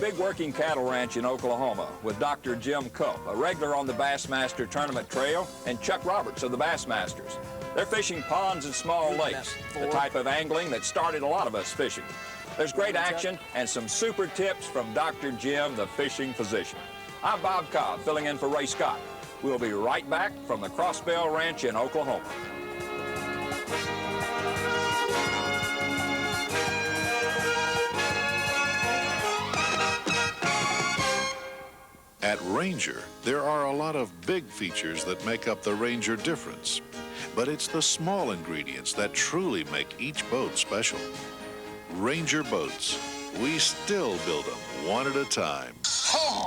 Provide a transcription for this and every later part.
big working cattle ranch in Oklahoma with Dr. Jim Cope, a regular on the Bassmaster Tournament Trail, and Chuck Roberts of the Bassmasters. They're fishing ponds and small lakes, the type of angling that started a lot of us fishing. There's great action and some super tips from Dr. Jim, the fishing physician. I'm Bob Cobb, filling in for Ray Scott. We'll be right back from the Crossbell Ranch in Oklahoma. At Ranger, there are a lot of big features that make up the Ranger difference. But it's the small ingredients that truly make each boat special. Ranger boats, we still build them one at a time. Oh,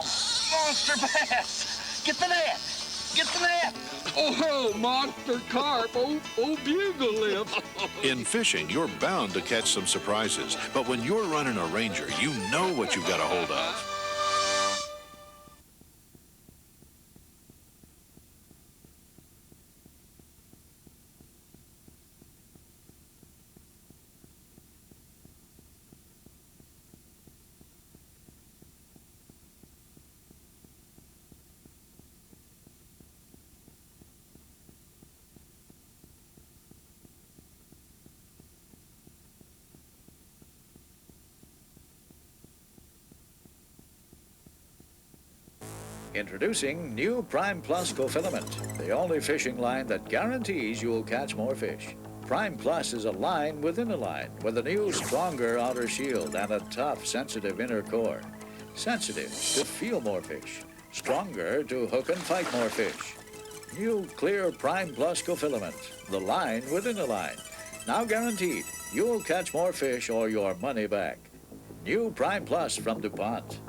monster bass! Get the net! Get the net! Oh, monster carp! Oh, bugle lip! In fishing, you're bound to catch some surprises. But when you're running a Ranger, you know what you've got a hold of. Introducing new Prime Plus Co-Filament, the only fishing line that guarantees you'll catch more fish. Prime Plus is a line within a line with a new, stronger outer shield and a tough, sensitive inner core. Sensitive to feel more fish, stronger to hook and fight more fish. New clear Prime Plus Co-Filament, the line within a line. Now guaranteed, you'll catch more fish or your money back. New Prime Plus from DuPont.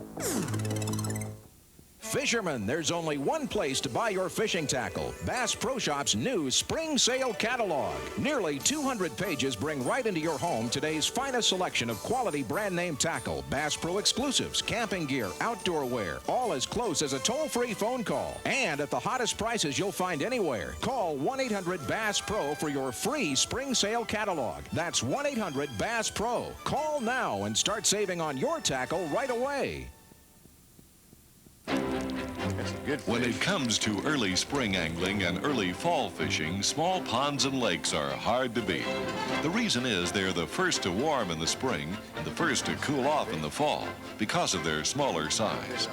Fishermen, there's only one place to buy your fishing tackle. Bass Pro Shop's new Spring Sale Catalog. Nearly 200 pages bring right into your home today's finest selection of quality brand name tackle, Bass Pro exclusives, camping gear, outdoor wear, all as close as a toll-free phone call. And at the hottest prices you'll find anywhere. Call 1-800-BASS-PRO for your free Spring Sale Catalog. That's 1-800-BASS-PRO. Call now and start saving on your tackle right away. When it comes to early spring angling and early fall fishing, small ponds and lakes are hard to beat. The reason is they're the first to warm in the spring and the first to cool off in the fall because of their smaller size.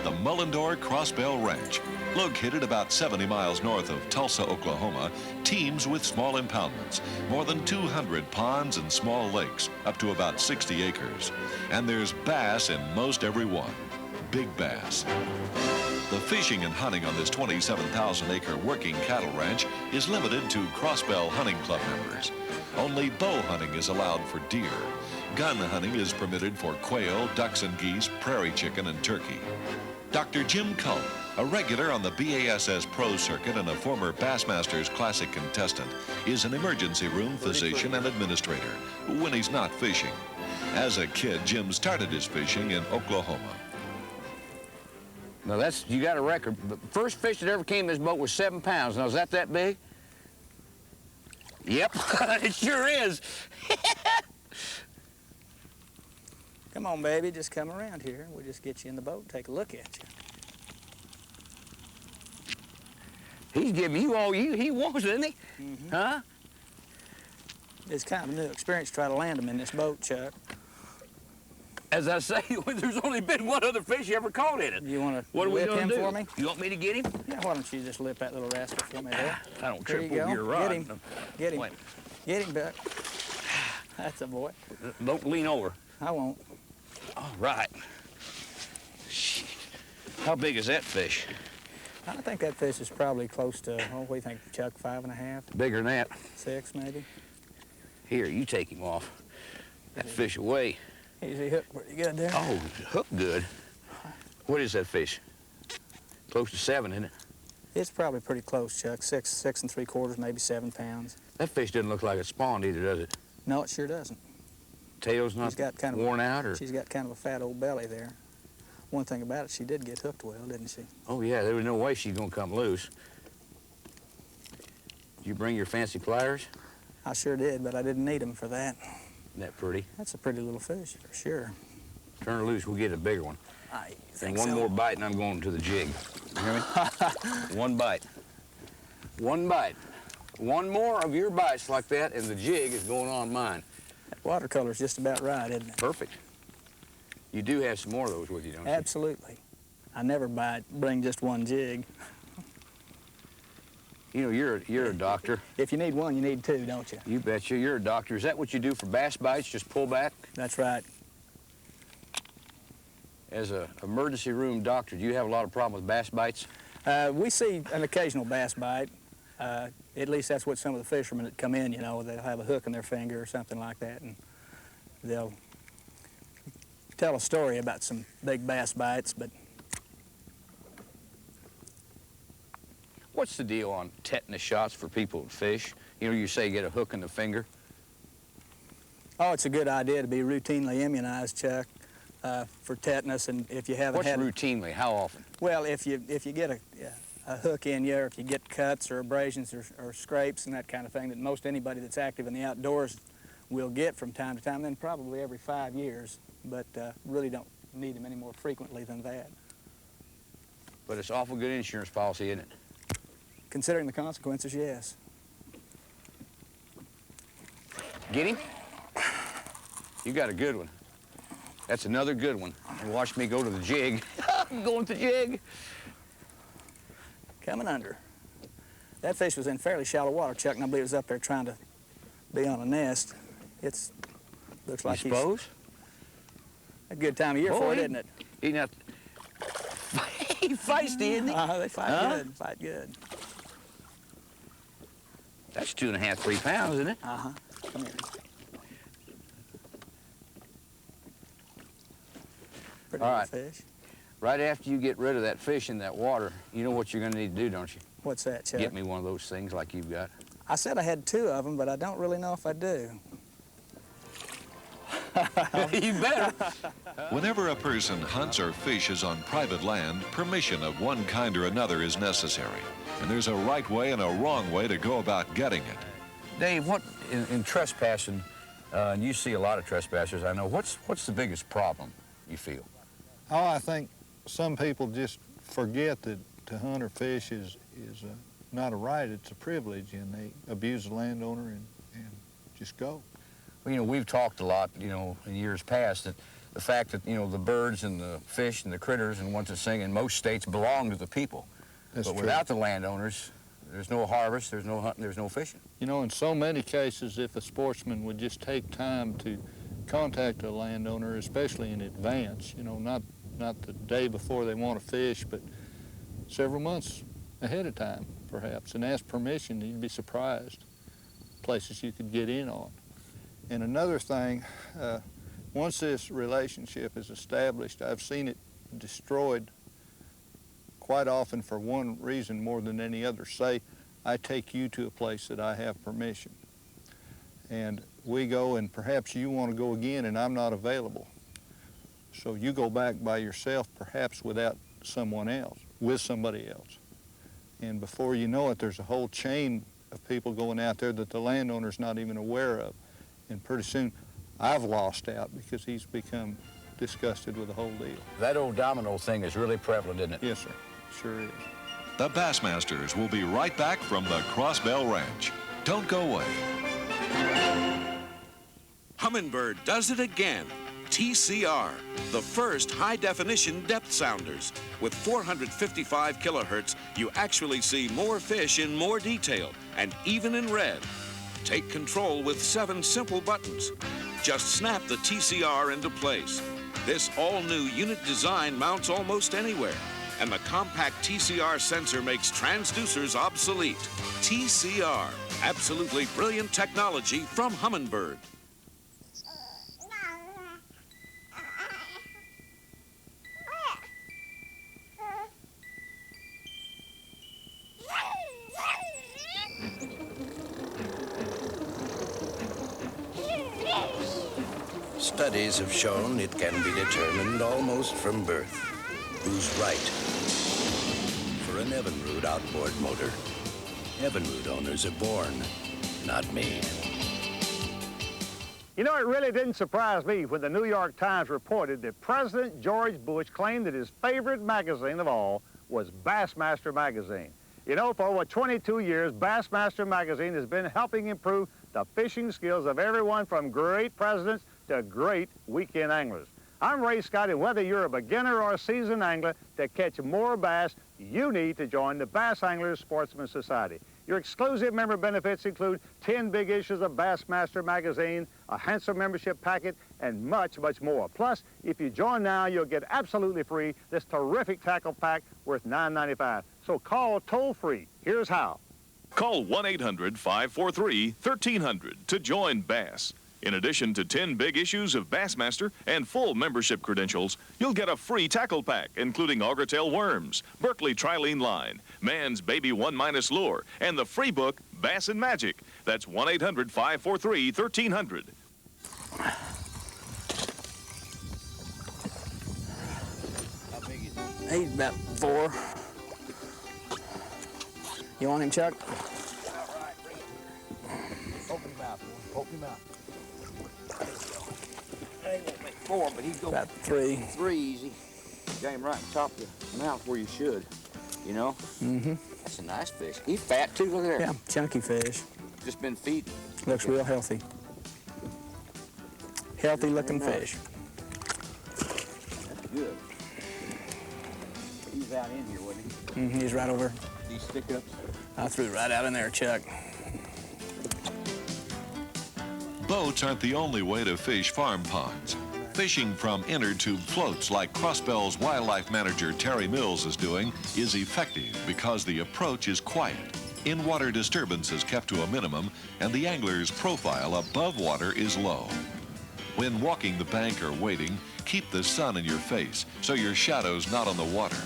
The Mullendore Crossbell Ranch, located about 70 miles north of Tulsa, Oklahoma, teems with small impoundments, more than 200 ponds and small lakes, up to about 60 acres. And there's bass in most every one. Big bass. The fishing and hunting on this 27,000-acre working cattle ranch is limited to Crossbell Hunting Club members. Only bow hunting is allowed for deer. Gun hunting is permitted for quail, ducks and geese, prairie chicken, and turkey. Dr. Jim Cope, a regular on the BASS Pro Circuit and a former Bassmasters Classic contestant, is an emergency room physician and administrator when he's not fishing. As a kid, Jim started his fishing in Oklahoma. Now you got a record. The first fish that ever came in this boat was 7 pounds. Now, is that big? Yep, it sure is. Come on, baby, just come around here. We'll just get you in the boat and take a look at you. He's giving you all he wants, isn't he? Mm-hmm. Huh? It's kind of a new experience to try to land them in this boat, Chuck. As I say, there's only been one other fish you ever caught in it. You want to lip him for me? You want me to get him? Yeah, why don't you just lip that little rascal for me there? I don't There trip you over go. your rod. Get him. Get him. Wait. Get him, Buck. That's a boy. Don't lean over. I won't. All right. How big is that fish? I think that fish is probably close to, what do you think, Chuck, 5.5? Bigger than that. 6, maybe? Here, you take him off. That fish away. Is he hooked pretty good there? Oh, hooked good. What is that fish? Close to 7, isn't it? It's probably pretty close, Chuck. 6 3/4, maybe 7 pounds. That fish doesn't look like it spawned either, does it? No, it sure doesn't. Tail's not worn out, or? She's got kind of a fat old belly there. One thing about it, she did get hooked well, didn't she? Oh, yeah, there was no way she's gonna come loose. Did you bring your fancy pliers? I sure did, but I didn't need them for that. Isn't that pretty? That's a pretty little fish, for sure. Turn her loose, we'll get a bigger one. I And think one so. more bite and I'm going to the jig. You hear me? One bite. One bite. One more of your bites like that and the jig is going on mine. That watercolor's just about right, isn't it? Perfect. You do have some more of those with you, don't you? Absolutely. I never bring just one jig. You know, you're a doctor. If you need one, you need two, don't you? You betcha. You're a doctor. Is that what you do for bass bites? Just pull back? That's right. As an emergency room doctor, do you have a lot of problem with bass bites? We see an occasional bass bite. At least that's what some of the fishermen that come in, you know, they'll have a hook in their finger or something like that, and they'll tell a story about some big bass bites, but What's the deal on tetanus shots for people that fish? You know, you say get a hook in the finger. oh, it's a good idea to be routinely immunized, Chuck, for tetanus, and if you haven't What's had routinely? How often? well, if you get a hook in you, or if you get cuts or abrasions or scrapes and that kind of thing that most anybody that's active in the outdoors will get from time to time, then probably every 5 years, but really don't need them any more frequently than that. But it's awful good insurance policy, isn't it? Considering the consequences, yes. Get him? You got a good one. That's another good one. And watch me go to the jig. I'm going to the jig. Coming under. That fish was in fairly shallow water, Chuck, and I believe it was up there trying to be on a nest. It's looks like You he's suppose? a good time of year for it, isn't it? He's not feisty, isn't he? They fight good, fight good. That's 2.5, 3 pounds, isn't it? Uh-huh. Come here. Pretty All good right. fish. Right after you get rid of that fish in that water, you know what you're going to need to do, don't you? What's that, Chuck? Get me one of those things like you've got. I said I had 2 of them, but I don't really know if I do. You better. Whenever a person hunts or fishes on private land, permission of one kind or another is necessary. And there's a right way and a wrong way to go about getting it. Dave, what in trespassing, and you see a lot of trespassers, I know, what's the biggest problem you feel? Oh, I think some people just forget that to hunt or fish is not a right, it's a privilege, and they abuse the landowner and just go. Well, you know, we've talked a lot, you know, in years past, that the fact that, you know, the birds and the fish and the critters and the ones that sing in most states belong to the people. That's but true. without the landowners, there's no harvest, there's no hunting, there's no fishing. You know, in so many cases, if a sportsman would just take time to contact a landowner, especially in advance, you know, not the day before they want to fish, but several months ahead of time, perhaps, and ask permission, you'd be surprised places you could get in on. And another thing, once this relationship is established, I've seen it destroyed quite often for one reason more than any other. Say, I take you to a place that I have permission, and we go, and perhaps you want to go again, and I'm not available. So you go back by yourself, perhaps without someone else, with somebody else. And before you know it, there's a whole chain of people going out there that the landowner's not even aware of. And pretty soon, I've lost out because he's become disgusted with the whole deal. That old domino thing is really prevalent, isn't it? Yes, sir. Sure is. The Bassmasters will be right back from the Crossbell Ranch. Don't go away. Humminbird does it again. TCR, the first high-definition depth sounders. With 455 kilohertz, you actually see more fish in more detail, and even in red. Take control with 7 simple buttons. Just snap the TCR into place. This all-new unit design mounts almost anywhere, and the compact TCR sensor makes transducers obsolete. TCR, absolutely brilliant technology from Humminbird. Studies have shown it can be determined almost from birth who's right for an Evinrude outboard motor. Evinrude owners are born, not made. You know, it really didn't surprise me when the New York Times reported that President George Bush claimed that his favorite magazine of all was Bassmaster magazine. You know, for over 22 years, Bassmaster magazine has been helping improve the fishing skills of everyone from great presidents to great weekend anglers. I'm Ray Scott, and whether you're a beginner or a seasoned angler, to catch more bass, you need to join the Bass Anglers Sportsman Society. Your exclusive member benefits include 10 big issues of Bassmaster magazine, a handsome membership packet, and much, much more. Plus, if you join now, you'll get absolutely free this terrific tackle pack worth $9.95. So call toll-free. Here's how. Call 1-800-543-1300 to join Bass. In addition to 10 big issues of Bassmaster and full membership credentials, you'll get a free tackle pack, including augertail worms, Berkeley trilene line, Man's Baby 1- lure, and the free book, Bassin Magic. That's 1-800-543-1300. How big is he? He's about 4. You want him, Chuck? Open your mouth, boy. Open your mouth. He won't make 4, but he's going about 3. 3 easy. Got him right on top of the mouth where you should, you know? Mm-hmm. That's a nice fish. He's fat, too. Look at there. Yeah, chunky fish. Just been feeding. Looks real healthy. Healthy-looking fish. That's good. He's out in here, wasn't he? Mm-hmm, he's right over. These stick-ups? I threw right out in there, Chuck. Boats aren't the only way to fish farm ponds. Fishing from inner tube floats like Crossbell's wildlife manager Terry Mills is doing is effective because the approach is quiet. In-water disturbance is kept to a minimum and the angler's profile above water is low. When walking the bank or wading, keep the sun in your face so your shadow's not on the water.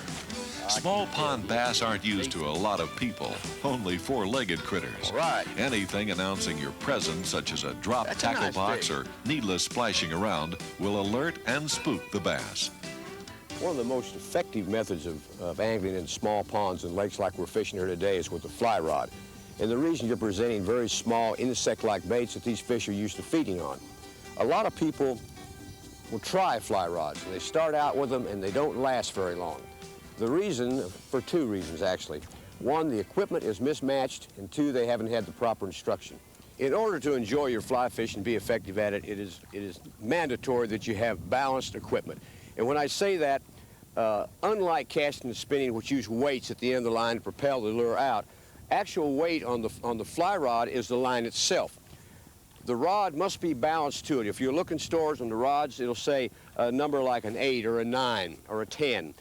Small pond bass aren't used to a lot of people, only 4-legged critters. Right. Anything announcing your presence, such as a dropped tackle box or needless splashing around, will alert and spook the bass. One of the most effective methods of angling in small ponds and lakes like we're fishing here today is with the fly rod. And the reason you're presenting very small insect-like baits that these fish are used to feeding on. A lot of people will try fly rods, and they start out with them and they don't last very long. The reason, for 2 reasons actually. 1, the equipment is mismatched, and 2, they haven't had the proper instruction. In order to enjoy your fly fish and be effective at it, it is mandatory that you have balanced equipment. And when I say that, unlike casting and spinning, which use weights at the end of the line to propel the lure out, actual weight on the fly rod is the line itself. The rod must be balanced to it. If you look in stores on the rods, it'll say a number like an 8 or a 9 or a 10.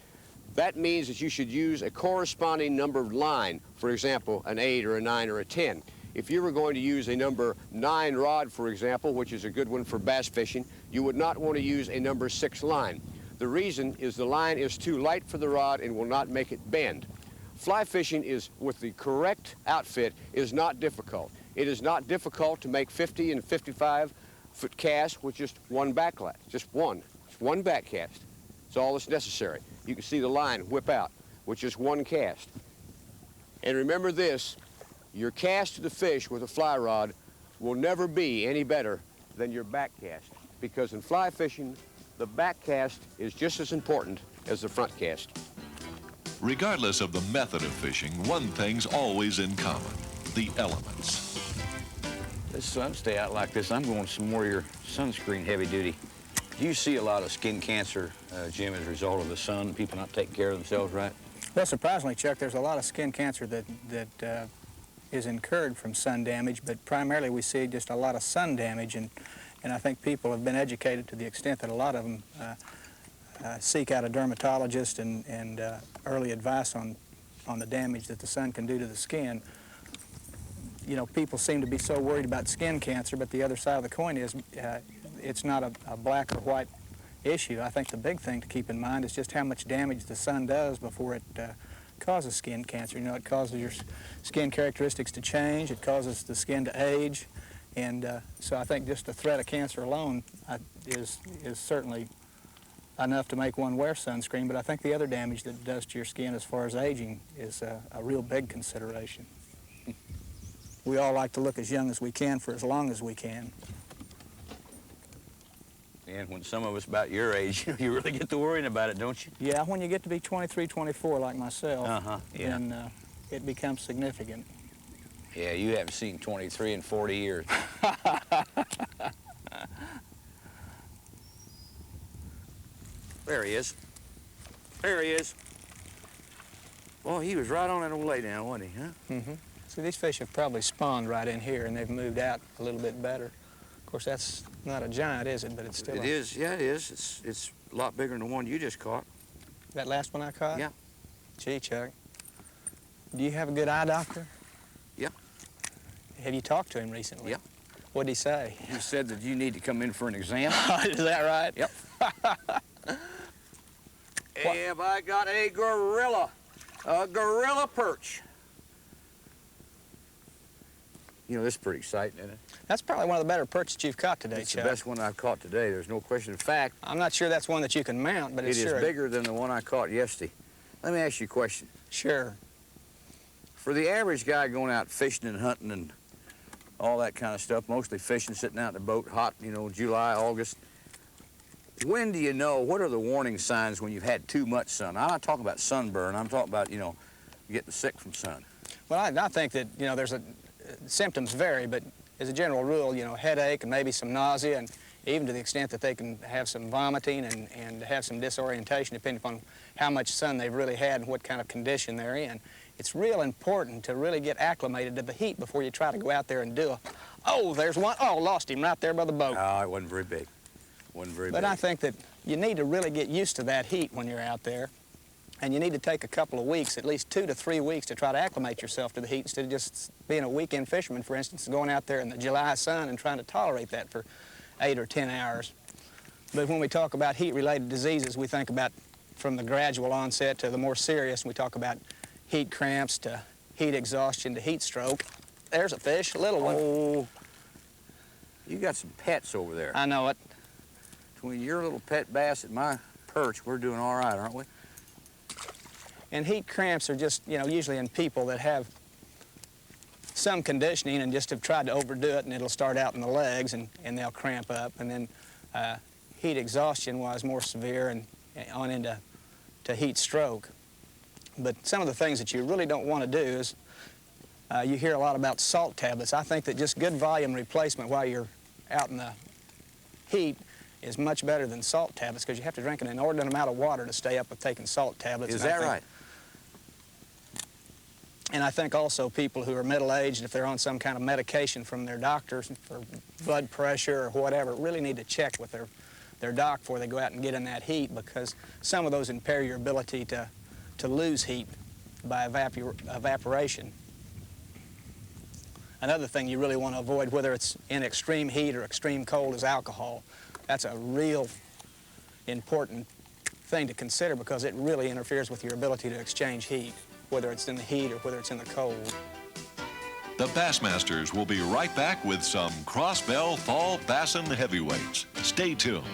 That means that you should use a corresponding numbered line, for example, an 8 or a 9 or a 10. If you were going to use a number 9 rod, for example, which is a good one for bass fishing, you would not want to use a number 6 line. The reason is the line is too light for the rod and will not make it bend. Fly fishing is, with the correct outfit, is not difficult. It is not difficult to make 50 and 55-foot casts with just one back cast, just one back cast. It's all that's necessary. You can see the line whip out with just one cast. And remember this, your cast to the fish with a fly rod will never be any better than your back cast, because in fly fishing, the back cast is just as important as the front cast. Regardless of the method of fishing, one thing's always in common: the elements. This sun stay out like this, I'm going some more of your sunscreen heavy duty. Do you see a lot of skin cancer, Jim, as a result of the sun, people not taking care of themselves right? Well, surprisingly, Chuck, there's a lot of skin cancer that is incurred from sun damage, but primarily we see just a lot of sun damage, and I think people have been educated to the extent that a lot of them seek out a dermatologist and early advice on the damage that the sun can do to the skin. You know, people seem to be so worried about skin cancer, but the other side of the coin is it's not a black or white issue. I think the big thing to keep in mind is just how much damage the sun does before it causes skin cancer. You know, it causes your skin characteristics to change, it causes the skin to age, and so I think just the threat of cancer alone is certainly enough to make one wear sunscreen, but I think the other damage that it does to your skin as far as aging is a real big consideration. We all like to look as young as we can for as long as we can. And when some of us about your age, you really get to worrying about it, don't you? Yeah, when you get to be 23, 24 like myself, yeah. then it becomes significant. Yeah, you haven't seen 23 in 40 years. There he is. There he is. Well, he was right on that old laydown, wasn't he, huh? Mm-hmm. So these fish have probably spawned right in here, and they've moved out a little bit better. Of course, that's not a giant, is it? But it's still. It is. Yeah, it is. It's a lot bigger than the one you just caught. That last one I caught? Yeah. Gee, Chuck. Do you have a good eye doctor? Yeah. Have you talked to him recently? Yeah. What'd he say? He said that you need to come in for an exam. Is that right? Yep. Have I got a gorilla perch? You know, this is pretty exciting, isn't it? That's probably one of the better perches you've caught today, It's Chuck. the best one I've caught today. There's no question. In fact, I'm not sure that's one that you can mount, but it it's is sure bigger than the one I caught yesterday. Let me ask you a question. Sure. For the average guy going out fishing and hunting and all that kind of stuff, mostly fishing, sitting out in the boat, hot, you know, July, August, when do you know, what are the warning signs when you've had too much sun? I'm not talking about sunburn. I'm talking about, you know, getting sick from sun. Well, I think that, you know, symptoms vary, but as a general rule, you know, headache and maybe some nausea, and even to the extent that they can have some vomiting and have some disorientation depending upon how much sun they've really had and what kind of condition they're in. It's real important to really get acclimated to the heat before you try to go out there and do oh, there's one. Oh, lost him right there by the boat. Oh, it wasn't very big. Wasn't very big. But I think that you need to really get used to that heat when you're out there. And you need to take a couple of weeks, at least 2 to 3 weeks, to try to acclimate yourself to the heat instead of just being a weekend fisherman, for instance, going out there in the July sun and trying to tolerate that for 8 or 10 hours. But when we talk about heat-related diseases, we think about from the gradual onset to the more serious. We talk about heat cramps to heat exhaustion to heat stroke. There's a fish, a little one. Oh, you got some pets over there. I know it. Between your little pet bass and my perch, we're doing all right, aren't we? And heat cramps are just, you know, usually in people that have some conditioning and just have tried to overdo it, and it'll start out in the legs and they'll cramp up. And then heat exhaustion was more severe and on into heat stroke. But some of the things that you really don't want to do is, you hear a lot about salt tablets. I think that just good volume replacement while you're out in the heat is much better than salt tablets, because you have to drink an inordinate amount of water to stay up with taking salt tablets. Is that right? And I think also people who are middle-aged, if they're on some kind of medication from their doctors for blood pressure or whatever, really need to check with their doc before they go out and get in that heat, because some of those impair your ability to lose heat by evaporation. Another thing you really want to avoid, whether it's in extreme heat or extreme cold, is alcohol. That's a real important thing to consider, because it really interferes with your ability to exchange heat, whether it's in the heat or whether it's in the cold. The Bassmasters will be right back with some Crossbell Fall Bassin heavyweights. Stay tuned.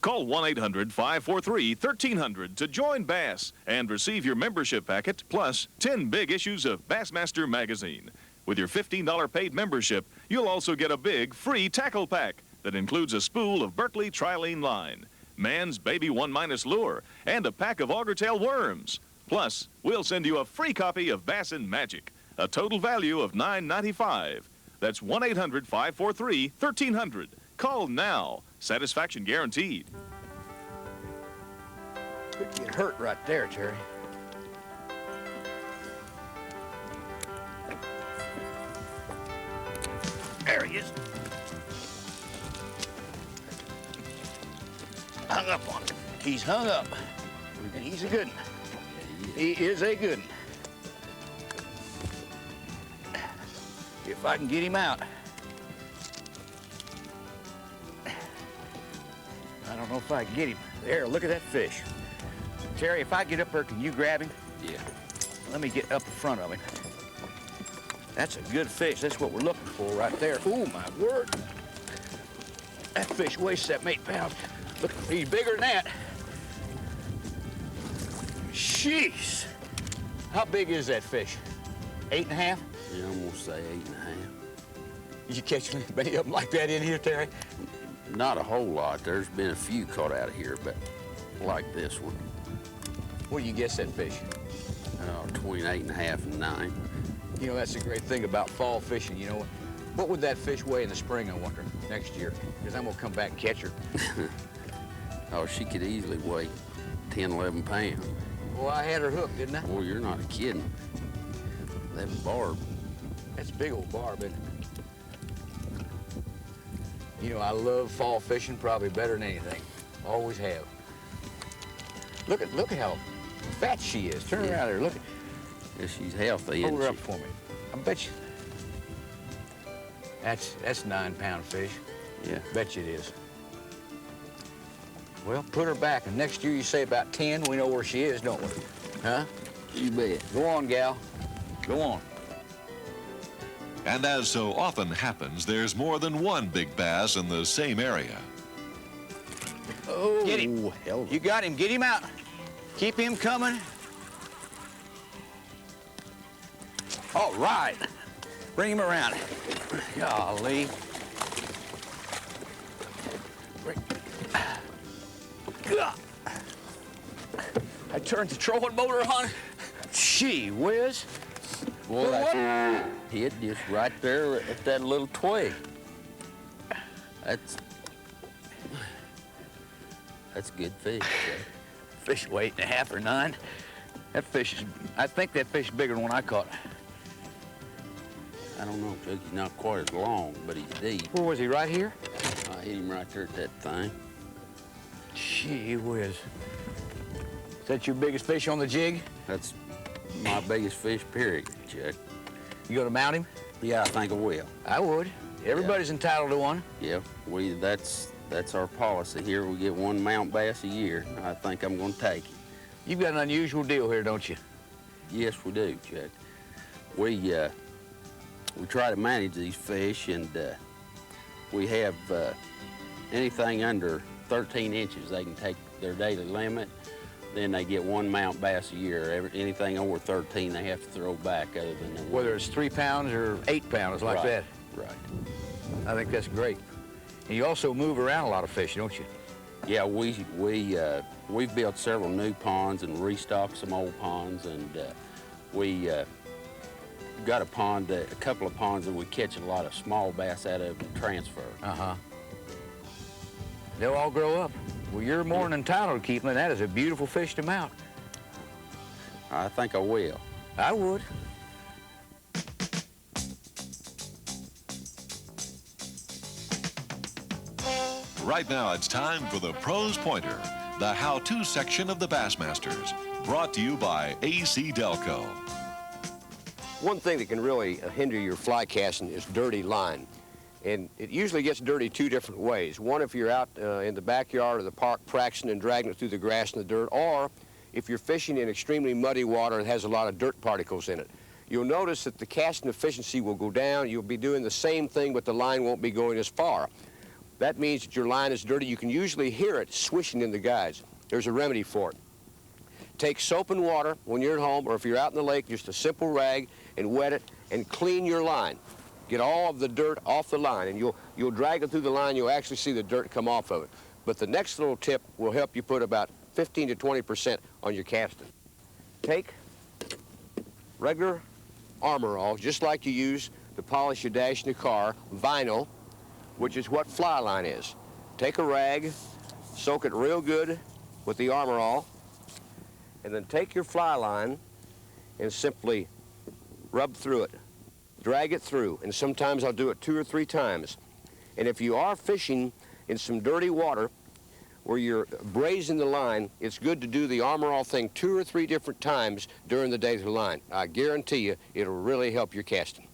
Call 1-800-543-1300 to join Bass and receive your membership packet plus 10 big issues of Bassmaster magazine. With your $15 paid membership, you'll also get a big free tackle pack that includes a spool of Berkeley trilene line, Man's Baby 1- lure, and a pack of augertail worms. Plus, we'll send you a free copy of Bassin Magic, a total value of $9.95. That's 1-800-543-1300. Call now. Satisfaction guaranteed. Could get hurt right there, Terry. There he is. Hung up on it. He's hung up. And he's a good one. He is a good one. If I can get him out. I don't know if I can get him. There, look at that fish. Terry, if I get up there, can you grab him? Yeah. Let me get up in front of him. That's a good fish. That's what we're looking for right there. Oh, my word. That fish weighs 7-8 pounds. Look, he's bigger than that. Jeez. How big is that fish? 8.5? Yeah, I'm gonna say 8.5. Did you catch many of them like that in here, Terry? Not a whole lot. There's been a few caught out of here, but like this one. What do you guess that fish? Between 8.5 and 9. You know, that's the great thing about fall fishing, you know. What would that fish weigh in the spring, I wonder, next year? Because I'm gonna come back and catch her. Oh, she could easily weigh 10, 11 pounds. Well, I had her hooked, didn't I? Boy, you're not kidding. That barb. That's a big old barb, isn't it? You know, I love fall fishing probably better than anything. Always have. Look at how fat she is. Turn around there, look at. Yeah, she's healthy, Hold isn't her she? up for me. I bet you. That's 9-pound fish. Yeah. Bet you it is. Well, put her back, and next year you say about 10, we know where she is, don't we? Huh? You bet. Go on, gal. Go on. And as so often happens, there's more than one big bass in the same area. Oh, get him. Hell. You got him. Get him out. Keep him coming. All right. Bring him around. Golly. I turned the trolling motor on. Gee whiz. Boy, that hit just right there at that little twig. That's good fish. Fish weigh 8.5 or 9. That fish is, I think that fish is bigger than one I caught. I don't know, Chuck. He's not quite as long, but he's deep. Where was he, right here? I hit him right there at that thing. Gee whiz. Is that your biggest fish on the jig? That's my biggest fish, period, Chuck. You gonna mount him? Yeah, I think I will. I would. Everybody's entitled to one. Yeah, that's our policy here. We get one mount bass a year. I think I'm gonna take it. You've got an unusual deal here, don't you? Yes, we do, Chuck. We try to manage these fish, and we have anything under 13 inches, they can take their daily limit. Then they get one mount bass a year. Anything over 13, they have to throw back other than the Whether it's 3 pounds or 8 pounds, like Right. that. Right. I think that's great. And you also move around a lot of fish, don't you? Yeah, we've built several new ponds and restocked some old ponds, and we got a couple of ponds that we catch a lot of small bass out of and transfer. Uh-huh. They'll all grow up. Well, you're more than entitled to keep them. That is a beautiful fish to mount. I think I will. I would. Right now, it's time for the Pros Pointer, the how-to section of the Bassmasters, brought to you by AC Delco. One thing that can really hinder your fly casting is dirty line. And it usually gets dirty 2 different ways. One, if you're out in the backyard or the park practicing and dragging it through the grass and the dirt, or if you're fishing in extremely muddy water that has a lot of dirt particles in it. You'll notice that the casting efficiency will go down. You'll be doing the same thing, but the line won't be going as far. That means that your line is dirty. You can usually hear it swishing in the guides. There's a remedy for it. Take soap and water when you're at home, or if you're out in the lake, just a simple rag, and wet it and clean your line. Get all of the dirt off the line, and you'll drag it through the line. You'll actually see the dirt come off of it. But the next little tip will help you put about 15 to 20% on your casting. Take regular Armor All, just like you use to polish your dash in the car, vinyl, which is what fly line is. Take a rag, soak it real good with the Armor All, and then take your fly line and simply rub through it. Drag it through, and sometimes I'll do it 2 or 3 times. And if you are fishing in some dirty water where you're brazing the line, it's good to do the Armor All thing 2 or 3 different times during the day to the line. I guarantee you it'll really help your casting.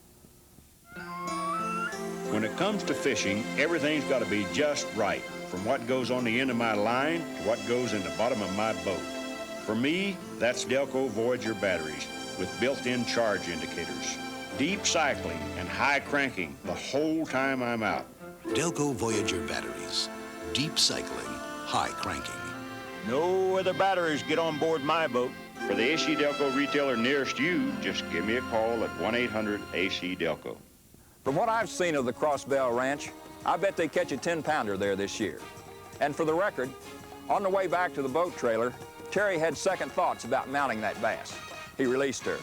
When it comes to fishing, everything's got to be just right, from what goes on the end of my line to what goes in the bottom of my boat. For me, that's Delco Voyager batteries with built-in charge indicators. Deep cycling and high cranking the whole time I'm out. Delco Voyager batteries. Deep cycling, high cranking. No other batteries get on board my boat. For the AC Delco retailer nearest you, just give me a call at 1-800-AC-DELCO. From what I've seen of the Crossbell Ranch, I bet they catch a 10-pounder there this year. And for the record, on the way back to the boat trailer, Terry had second thoughts about mounting that bass. He released her.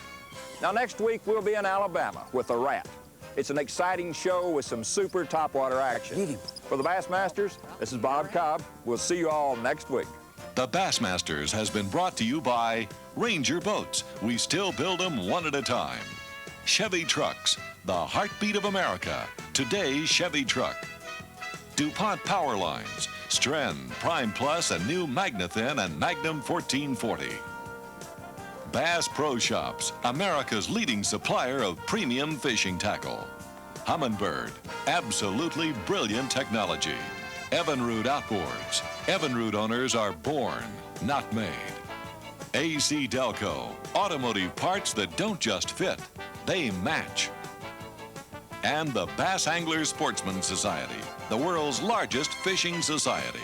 Now next week we'll be in Alabama with the Rat. It's an exciting show with some super topwater action. For the Bassmasters, this is Bob Cobb. We'll see you all next week. The Bassmasters has been brought to you by Ranger Boats. We still build them one at a time. Chevy Trucks, the heartbeat of America. Today's Chevy truck. DuPont Power Lines, Stren, Prime Plus, and new Magnathin and Magnum 1440. Bass Pro Shops, America's leading supplier of premium fishing tackle. Humminbird, absolutely brilliant technology. Evinrude Outboards. Evinrude owners are born, not made. AC Delco, automotive parts that don't just fit, they match. And the Bass Anglers Sportsman Society, the world's largest fishing society.